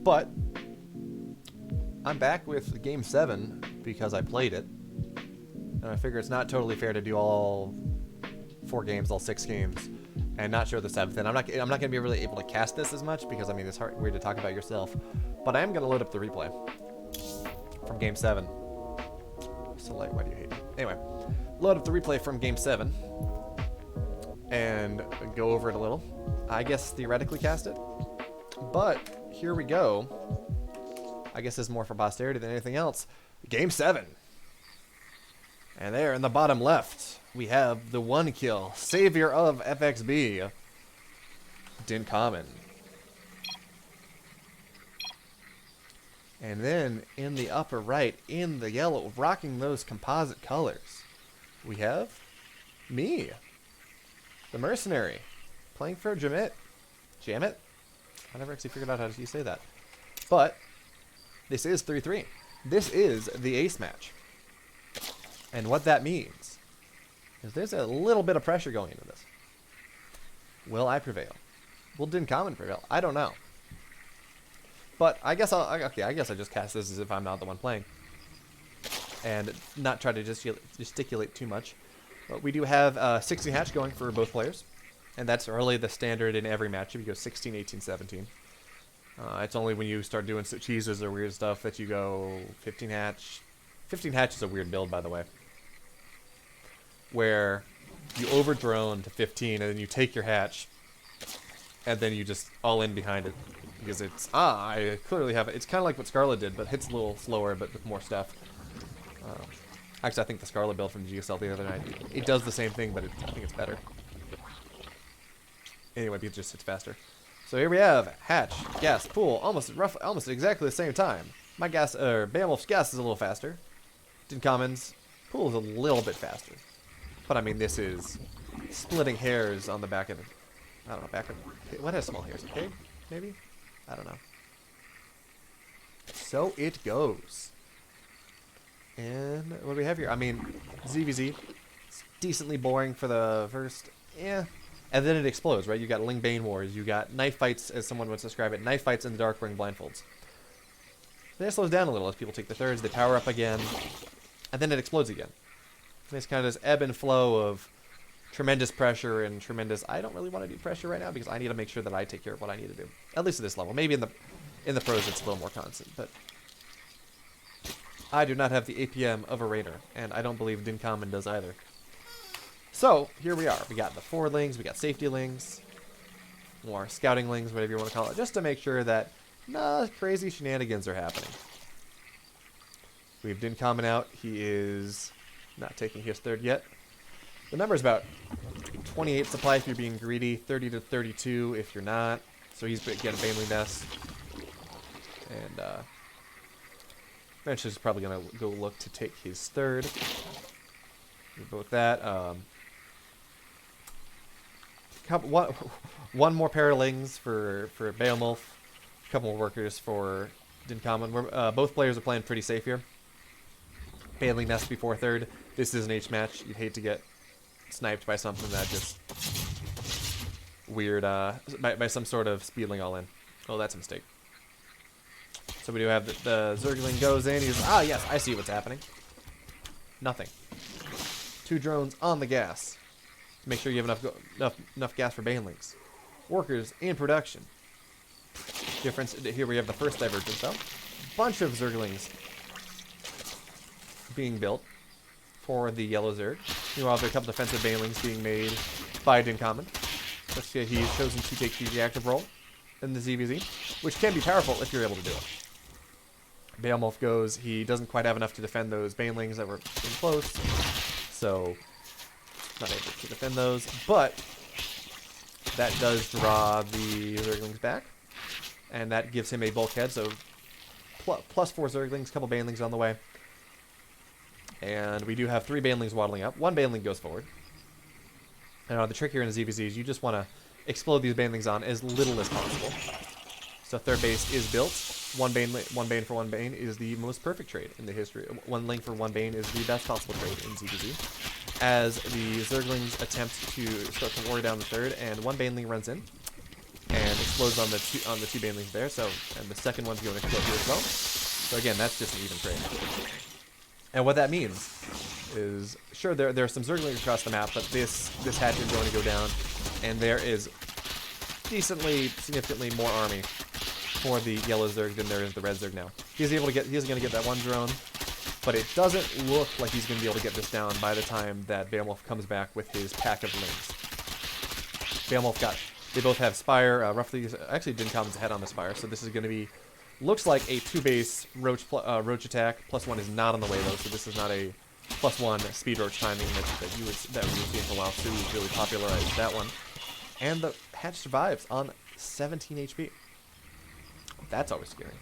But I'm back with Game 7 because I played it. And I figure it's not totally fair to do all 4 games, all 6 games, and not show the 7th. And I'm not going to be really able to cast this as much because, I mean, it's weird to talk about yourself. But I am going to load up the replay from Game 7. So, like, why do you hate me? Anyway, load up the replay from Game 7 and go over it a little. I guess theoretically cast it. But here we go. I guess it's more for posterity than anything else. Game 7. And there in the bottom left, we have the 1 kill, savior of FxB, Dyncommon. And then in the upper right, in the yellow, rocking those composite colors, we have me, the mercenary, playing for JaMiT. JaMiT? I never actually figured out how to say that. But this is 3-3. This is the ace match. And what that means is there's a little bit of pressure going into this. Will I prevail? Will Dyncommon prevail? I don't know. But I guess I just cast this as if I'm not the one playing. And not try to gesticulate too much. But we do have 16 hatch going for both players. And that's really the standard in every matchup. You go 16, 18, 17. It's only when you start doing cheeses or weird stuff that you go 15 hatch. 15 hatch is a weird build, by the way, where you over drone to 15 and then you take your hatch and then you just all in behind it because it's I clearly have it. It's kind of like what Scarlet did, but hits a little slower but with more stuff. Actually, I think the Scarlet build from the GSL the other night, it does the same thing, but I think it's better. Anyway, it just hits faster. So here we have hatch, gas, pool, almost exactly the same time. My gas, BeoMulf's gas is a little faster. Dyncommon's pool is a little bit faster. But I mean, this is splitting hairs on the back of, I don't know, back of, what has small hairs? Okay, maybe? I don't know. So it goes. And what do we have here? I mean, ZVZ, it's decently boring for the first, yeah. And then it explodes, right? You got Ling Bane Wars, you got knife fights, as someone would describe it, knife fights in the dark wearing blindfolds. Then it slows down a little as people take the thirds, they power up again, and then it explodes again. And it's kind of this ebb and flow of tremendous pressure and tremendous, I don't really want to do pressure right now because I need to make sure that I take care of what I need to do. At least at this level. Maybe in the pros it's a little more constant, but I do not have the APM of a raider, and I don't believe Dyncommon does either. So, here we are. We got the forward lings, we got safety lings, more scouting lings, whatever you want to call it, just to make sure that no crazy shenanigans are happening. We have Dyncommon out. He is not taking his third yet. The number is about 28 supply if you're being greedy, 30 to 32 if you're not. So he's getting Baneling Nest. And eventually he's probably going to go look to take his third. We'll go with that. One more pair of lings for BeoMulf. A couple more workers for Dyncommon. Both players are playing pretty safe here. Baneling Nest before third. This is an H match. You'd hate to get sniped by something that just weird, by some sort of speedling all in. Oh, that's a mistake. So we do have the Zergling goes in. He's, yes, I see what's happening. Nothing. 2 drones on the gas. Make sure you have enough gas for Banelings. Workers in production. Difference here we have the first divergence though. Bunch of Zerglings being built for the yellow Zerg. Meanwhile, there are a couple defensive Banelings being made by Dyncommon. Let's see, he's chosen to take the reactive role in the ZVZ, which can be powerful if you're able to do it. BeoMulf goes, he doesn't quite have enough to defend those Banelings that were in close, so not able to defend those, but that does draw the Zerglings back, and that gives him a bulkhead, so plus 4 Zerglings, couple Banelings on the way. And we do have 3 Banelings waddling up. 1 Baneling goes forward. Now, the trick here in the ZVZ is you just want to explode these Banelings on as little as possible. So third base is built. 1 Bane for 1 Bane is the most perfect trade in the history. 1 Ling for 1 Bane is the best possible trade in ZVZ. As the Zerglings attempt to start to war down the third, and 1 Baneling runs in and explodes on the two banelings there. So, and the second one's going to explode here as well. So again, that's just an even trade. And what that means is, sure, there are some Zerglings across the map, but this hatch is going to go down, and there is significantly more army for the yellow Zerg than there is the red Zerg now. He's going to get that one drone, but it doesn't look like he's going to be able to get this down by the time that BeoMulf comes back with his pack of lings. BeoMulf they both have Spire, roughly, actually Dyncommon's ahead on the Spire, so this is going to be, looks like a 2-base Roach attack. +1 is not on the way though, so this is not a +1 speed Roach timing that we would see for a while. Su really popularized that one. And the hatch survives on 17 HP. That's always scary.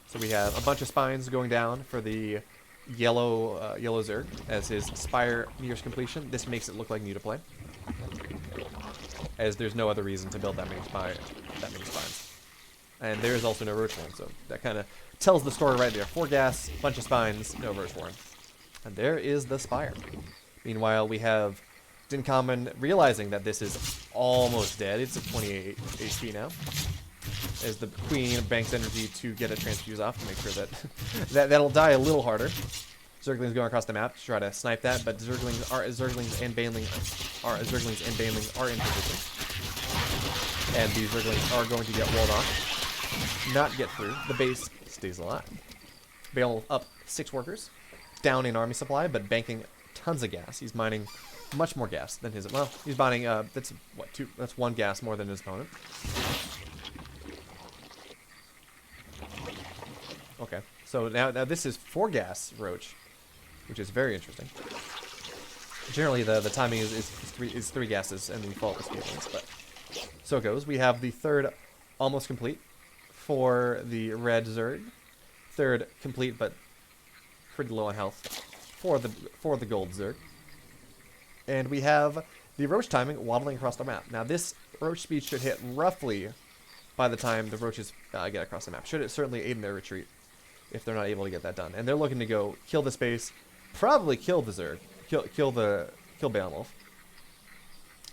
So we have a bunch of spines going down for the yellow Zerg as his Spire nears completion. This makes it look like Mutaplay, as there's no other reason to build that many spines. And there is also no Roach Warren, so that kind of tells the story right there. 4 gas, bunch of spines, no Roach Warren. And there is the Spire. Meanwhile, we have Dyncommon realizing that this is almost dead. It's at 28 HP now, as the Queen banks energy to get a transfuse off to make sure that that'll die a little harder. Zerglings going across the map to try to snipe that, but Zerglings and Banelings are in position, and these Zerglings are going to get walled off, not get through. The base stays alive. BeoMulf up 6 workers, down in army supply, but banking tons of gas. He's mining much more gas than his. Well, he's mining. That's what 2. That's 1 gas more than his opponent. Okay, so now this is 4 gas Roach, which is very interesting. Generally, the timing is 3 gases and the faultless feelings, but so it goes. We have the 3rd almost complete for the red Zerg, 3rd complete but pretty low on health for the gold Zerg, and we have the Roach timing waddling across the map. Now this Roach speed should hit roughly by the time the Roaches get across the map. Should it certainly aid in their retreat if they're not able to get that done. And they're looking to go kill the space, probably kill the Zerg, kill BeoMulf.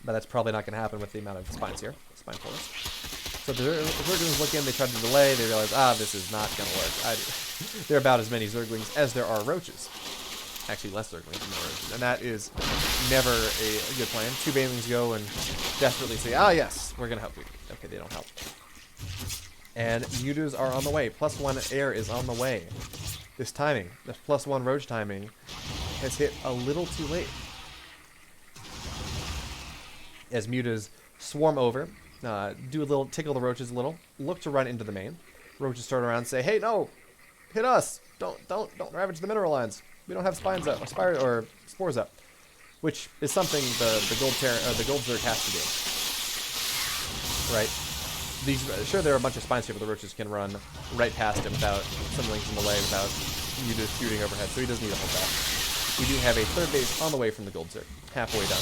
But that's probably not going to happen with the amount of spines here, spine force. So the Zerglings look in, they try to delay, they realize, this is not going to work. There are about as many Zerglings as there are Roaches. Actually, less Zerglings than more Roaches. And that is never a good plan. 2 Banelings go and desperately say, yes, we're going to help you. Okay, they don't help. And Mutas are on the way. +1 air is on the way. This timing, the +1 Roach timing, has hit a little too late. As Mutas swarm over, tickle the Roaches a little, look to run into the main. Roaches turn around and say, "Hey, no, hit us! Don't ravage the mineral lines. We don't have spines up, or spores up," which is something the gold Zerg has to do. Right. Sure, there are a bunch of spines here, but the Roaches can run right past him without some links in the way, without Mutas shooting overhead, so he doesn't need to hold back. We do have a 3rd base on the way from the gold Zerg, halfway done,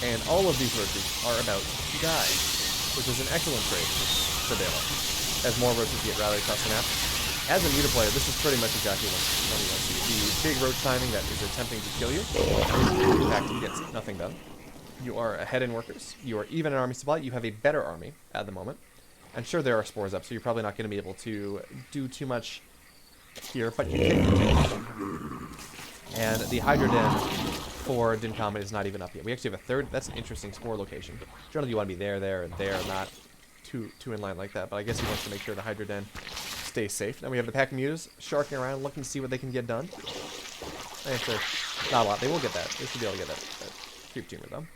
and all of these Roaches are about to die, which is an excellent trade for BeoMulf, as more Roaches get rallied across the map. As a Muta player, this is pretty much exactly what you want to see. The big Roach timing that is attempting to kill you, in fact, he gets nothing done. You are ahead in workers, you are even in army supply, you have a better army at the moment. And sure, there are spores up, so you're probably not going to be able to do too much here, but you can continue. And the Hydra Den for Dyncommon is not even up yet. We actually have a 3rd. That's an interesting spore location. Generally, you want to be there, and there, not too in line like that. But I guess he wants to make sure the Hydra Den stays safe. Now we have the pack of Mutas sharking around, looking to see what they can get done. Actually, not a lot. They will get that. They should be able to get that creep tumor, though.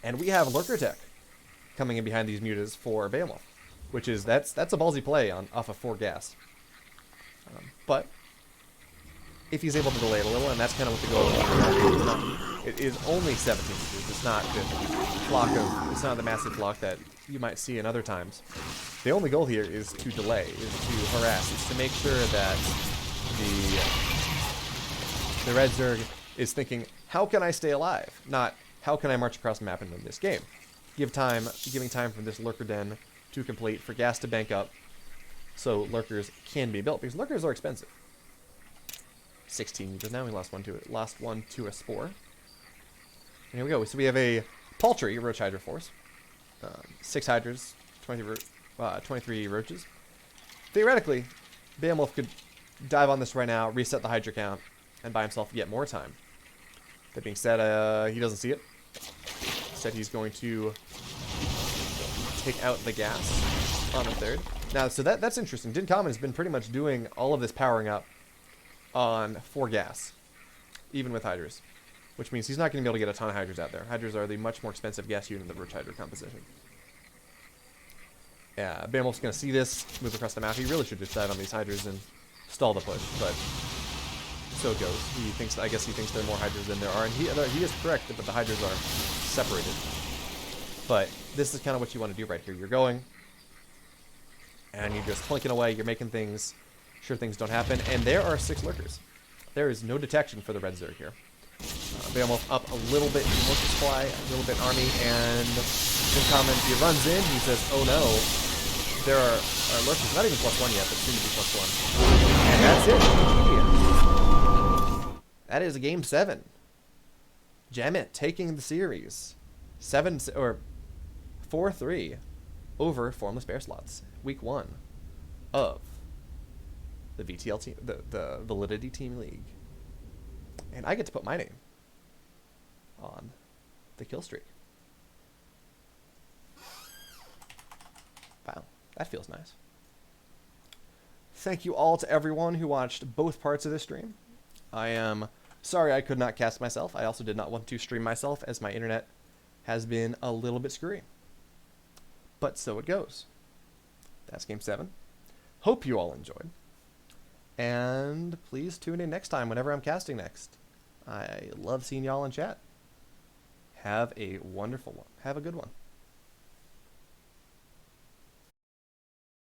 And we have Lurker Tech coming in behind these Mutas for BeoMulf, which is that's a ballsy play off of 4 gas. But if he's able to delay it a little, and that's kind of what the goal is. It is only 17 meters. It's not it's not the massive flock that you might see in other times. The only goal here is to delay, is to harass, is to make sure that the red Zerg is thinking, how can I stay alive? Not, how can I march across the map and win this game? Giving time for this Lurker Den to complete, for gas to bank up, so Lurkers can be built, because Lurkers are expensive. 16 meters now, we lost one to a spore. And here we go, so we have a paltry Roach Hydra Force. 6 Hydras, 23 Roaches. Theoretically, BeoMulf could dive on this right now, reset the Hydra count, and buy himself yet more time. That being said, he doesn't see it. Instead, he's going to take out the gas on the 3rd. Now, so that's interesting. Dyncommon has been pretty much doing all of this powering up on 4 gas, even with Hydras, which means he's not going to be able to get a ton of Hydras out there. Hydras are the much more expensive gas unit in the Roach Hydra composition. Yeah, BeoMulf's going to see this, move across the map. He really should just dive on these Hydras and stall the push, but so it goes. He thinks, I guess he thinks there are more Hydras than there are, and he is correct, but the Hydras are separated. But this is kind of what you want to do right here. You're going, and you're just plinking away. You're making things sure things don't happen. And there are 6 lurkers. There is no detection for the red Zerg here. BeoMulf up a little bit in lurker supply, a little bit army, and Dyncommon, he runs in. He says, "Oh no, there are lurkers. Not even +1 yet, but soon to be +1." And that's it. That is game 7. JaMiT taking the series, 4-3 over Formless Bear Slots. Week 1 of the VTL team, the Validity Team League, and I get to put my name on the kill streak. Wow, that feels nice. Thank you all to everyone who watched both parts of this stream. I am sorry I could not cast myself. I also did not want to stream myself as my internet has been a little bit screwy. But so it goes. That's game 7. Hope you all enjoyed. And please tune in next time whenever I'm casting next. I love seeing y'all in chat. Have a wonderful one. Have a good one.